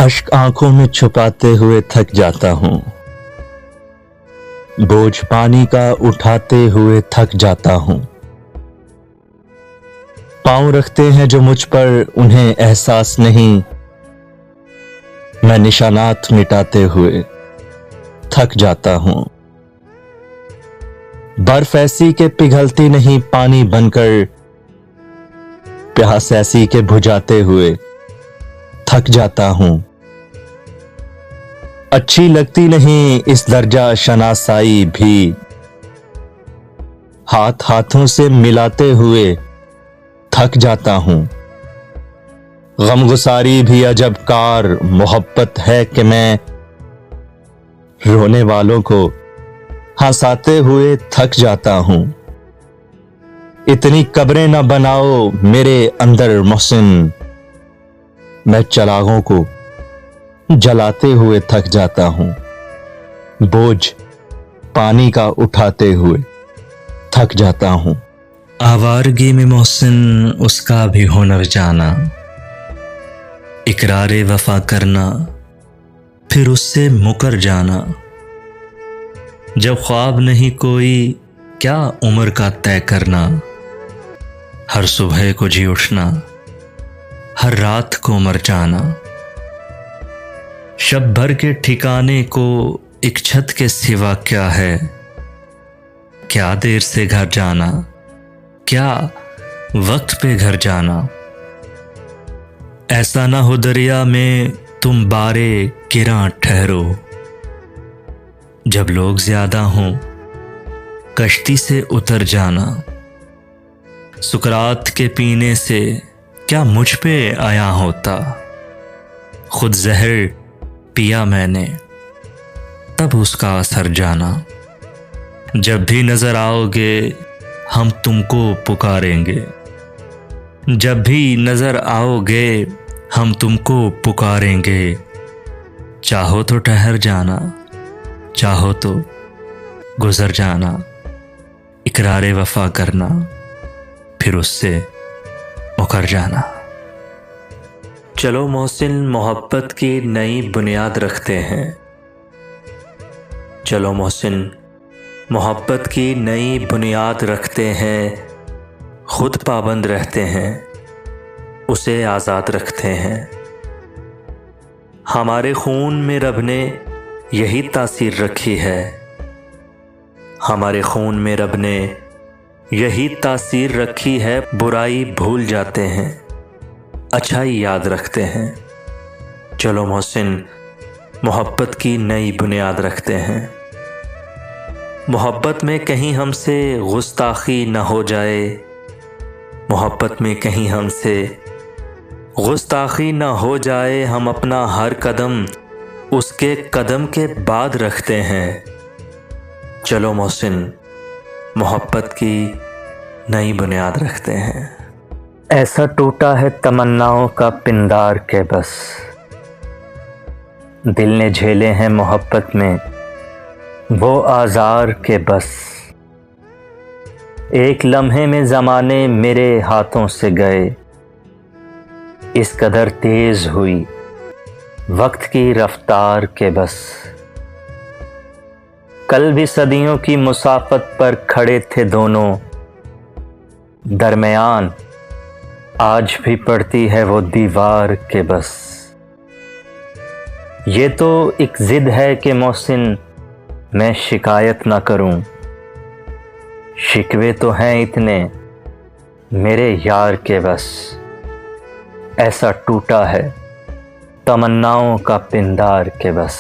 अश्क आंखों में छुपाते हुए थक जाता हूं, बोझ पानी का उठाते हुए थक जाता हूं। पांव रखते हैं जो मुझ पर उन्हें एहसास नहीं, मैं निशानात मिटाते हुए थक जाता हूं। बर्फ ऐसी के पिघलती नहीं पानी बनकर, प्यास ऐसी के बुझाते हुए थक जाता हूं। अच्छी लगती नहीं इस दर्जा शनासाई भी, हाथ हाथों से मिलाते हुए थक जाता हूं। गमगुसारी भी अजब कार मोहब्बत है कि मैं रोने वालों को हंसाते हुए थक जाता हूं। इतनी कब्रें न बनाओ मेरे अंदर मोहसिन, मैं चरागों को जलाते हुए थक जाता हूं। बोझ पानी का उठाते हुए थक जाता हूं। आवारगी में मोहसिन उसका भी हुनर जाना, इकरारे वफा करना फिर उससे मुकर जाना। जब ख्वाब नहीं कोई क्या उम्र का तय करना, हर सुबह को जी उठना हर रात को मर जाना। शब भर के ठिकाने को एक छत के सिवा क्या है, क्या देर से घर जाना, क्या वक्त पे घर जाना। ऐसा ना हो दरिया में तुम बारे गिरां ठहरो, जब लोग ज्यादा हों कश्ती से उतर जाना। सुकरात के पीने से क्या मुझ पे आया होता, खुद जहर पिया मैंने तब उसका असर जाना। जब भी नजर आओगे हम तुमको पुकारेंगे, जब भी नजर आओगे हम तुमको पुकारेंगे। चाहो तो ठहर जाना, चाहो तो गुजर जाना। इकरारे वफा करना फिर उससे मुकर जाना। चलो मोहसिन मोहब्बत की नई बुनियाद रखते हैं, चलो मोहसिन मोहब्बत की नई बुनियाद रखते हैं। खुद पाबंद रहते हैं, उसे आज़ाद रखते हैं। हमारे खून में रब ने यही तासीर रखी है, हमारे खून में रब ने यही तासीर रखी है। बुराई भूल जाते हैं, अच्छाई याद रखते हैं। चलो मोहसिन मोहब्बत की नई बुनियाद रखते हैं। मोहब्बत में कहीं हमसे गुस्ताखी न हो जाए, मोहब्बत में कहीं हमसे गुस्ताखी न हो जाए। हम अपना हर कदम उसके कदम के बाद रखते हैं। चलो मोहसिन मोहब्बत की नई बुनियाद रखते हैं। ऐसा टूटा है तमन्नाओं का पिंडार के बस, दिल ने झेले हैं मोहब्बत में वो आज़ार के बस। एक लम्हे में ज़माने मेरे हाथों से गए, इस कदर तेज हुई वक्त की रफ्तार के बस। कल भी सदियों की मुसाफत पर खड़े थे दोनों, दरमियान आज भी पड़ती है वो दीवार के बस। ये तो एक जिद है कि मोहसिन मैं शिकायत ना करूं, शिकवे तो हैं इतने मेरे यार के बस। ऐसा टूटा है तमन्नाओं का पिंडार के बस।